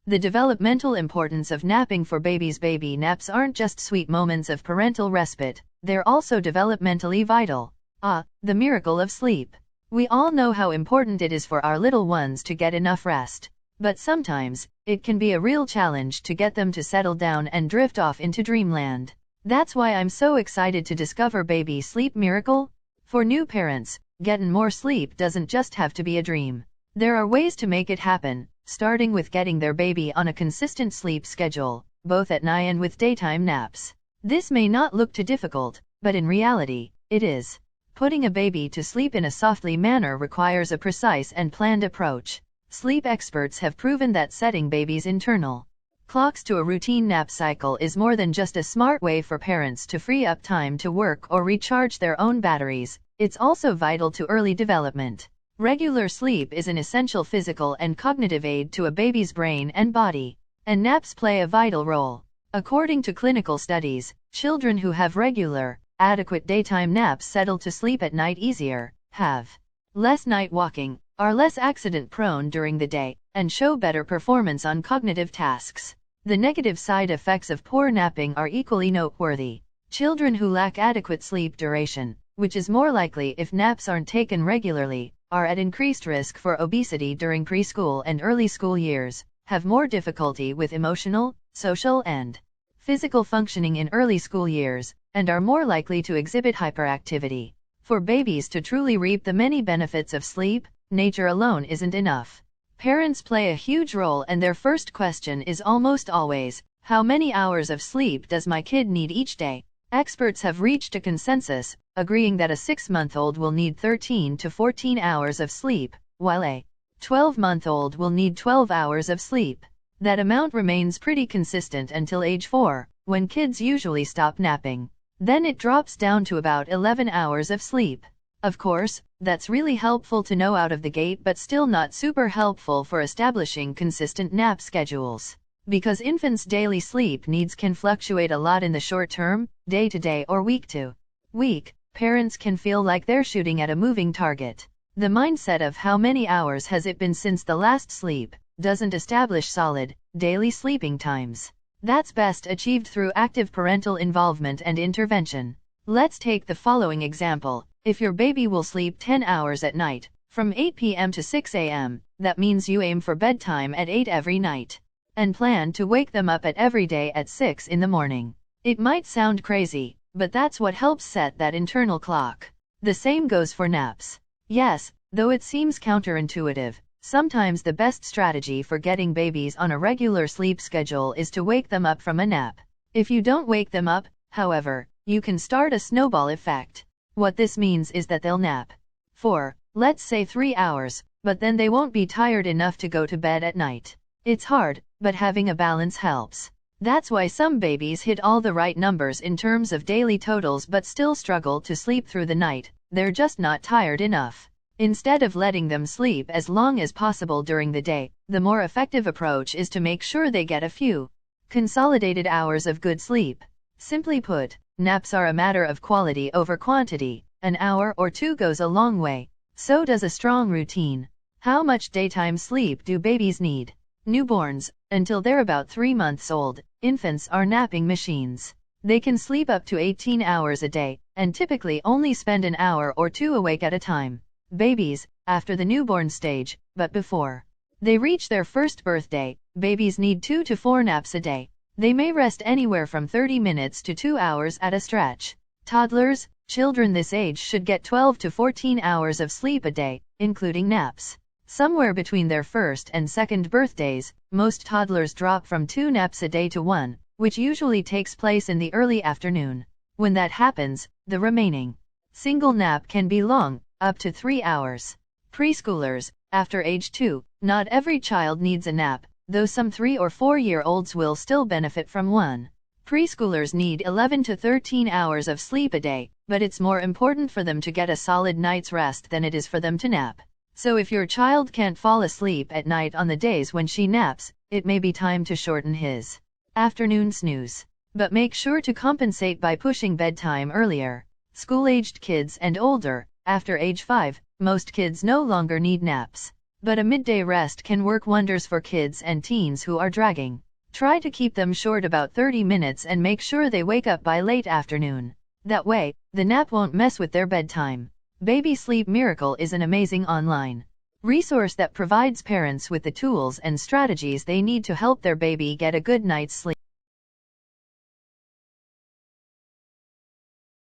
The developmental importance of napping for babies. Baby naps aren't just sweet moments of parental respite, they're also developmentally vital. The miracle of sleep. We all know how important it is for our little ones to get enough rest. But sometimes, it can be a real challenge to get them to settle down and drift off into dreamland. That's why I'm so excited to discover Baby Sleep Miracle. For new parents, getting more sleep doesn't just have to be a dream. There are ways to make it happen, starting with getting their baby on a consistent sleep schedule, both at night and with daytime naps. This may not look too difficult, but in reality, it is. Putting a baby to sleep in a softly manner requires a precise and planned approach. Sleep experts have proven that setting babies' internal clocks to a routine nap cycle is more than just a smart way for parents to free up time to work or recharge their own batteries, it's also vital to early development. Regular sleep is an essential physical and cognitive aid to a baby's brain and body, and naps play a vital role. According to clinical studies, children who have regular, adequate daytime naps settle to sleep at night easier, have less night walking, are less accident-prone during the day, and show better performance on cognitive tasks. The negative side effects of poor napping are equally noteworthy. Children who lack adequate sleep duration, which is more likely if naps aren't taken regularly, are at increased risk for obesity during preschool and early school years, have more difficulty with emotional, social, and physical functioning in early school years, and are more likely to exhibit hyperactivity. For babies to truly reap the many benefits of sleep, nature alone isn't enough. Parents play a huge role, and their first question is almost always, how many hours of sleep does my kid need each day? Experts have reached a consensus, agreeing that a 6-month-old will need 13 to 14 hours of sleep, while a 12-month-old will need 12 hours of sleep. That amount remains pretty consistent until age 4, when kids usually stop napping. Then it drops down to about 11 hours of sleep. Of course, that's really helpful to know out of the gate, but still not super helpful for establishing consistent nap schedules. Because infants' daily sleep needs can fluctuate a lot in the short term, day to day or week to week, parents can feel like they're shooting at a moving target. The mindset of how many hours has it been since the last sleep doesn't establish solid, daily sleeping times. That's best achieved through active parental involvement and intervention. Let's take the following example. If your baby will sleep 10 hours at night, from 8 p.m. to 6 a.m., that means you aim for bedtime at 8 every night, and plan to wake them up at every day at 6 in the morning. It might sound crazy, but that's what helps set that internal clock. The same goes for naps. Yes, though it seems counterintuitive, sometimes the best strategy for getting babies on a regular sleep schedule is to wake them up from a nap. If you don't wake them up, however, you can start a snowball effect. What this means is that they'll nap for, let's say 3 hours, but then they won't be tired enough to go to bed at night. It's hard, but having a balance helps. That's why some babies hit all the right numbers in terms of daily totals but still struggle to sleep through the night. They're just not tired enough. Instead of letting them sleep as long as possible during the day, the more effective approach is to make sure they get a few consolidated hours of good sleep. Simply put, naps are a matter of quality over quantity. An hour or two goes a long way. So does a strong routine. How much daytime sleep do babies need? Newborns, until they're about 3 months old, infants are napping machines. They can sleep up to 18 hours a day, and typically only spend an hour or two awake at a time. Babies, after the newborn stage, but before they reach their first birthday, babies need 2 to 4 naps a day. They may rest anywhere from 30 minutes to 2 hours at a stretch. Toddlers, children this age should get 12 to 14 hours of sleep a day, including naps. Somewhere between their first and second birthdays, most toddlers drop from 2 naps a day to 1, which usually takes place in the early afternoon. When that happens, the remaining single nap can be long, up to 3 hours. Preschoolers, after age 2, not every child needs a nap, though some 3 or 4-year-olds will still benefit from one. Preschoolers need 11 to 13 hours of sleep a day, but it's more important for them to get a solid night's rest than it is for them to nap. So if your child can't fall asleep at night on the days when she naps, it may be time to shorten his afternoon snooze. But make sure to compensate by pushing bedtime earlier. School-aged kids and older, after age 5, most kids no longer need naps. but a midday rest can work wonders for kids and teens who are dragging. Try to keep them short, about 30 minutes, and make sure they wake up by late afternoon. That way, the nap won't mess with their bedtime. Baby Sleep Miracle is an amazing online resource that provides parents with the tools and strategies they need to help their baby get a good night's sleep.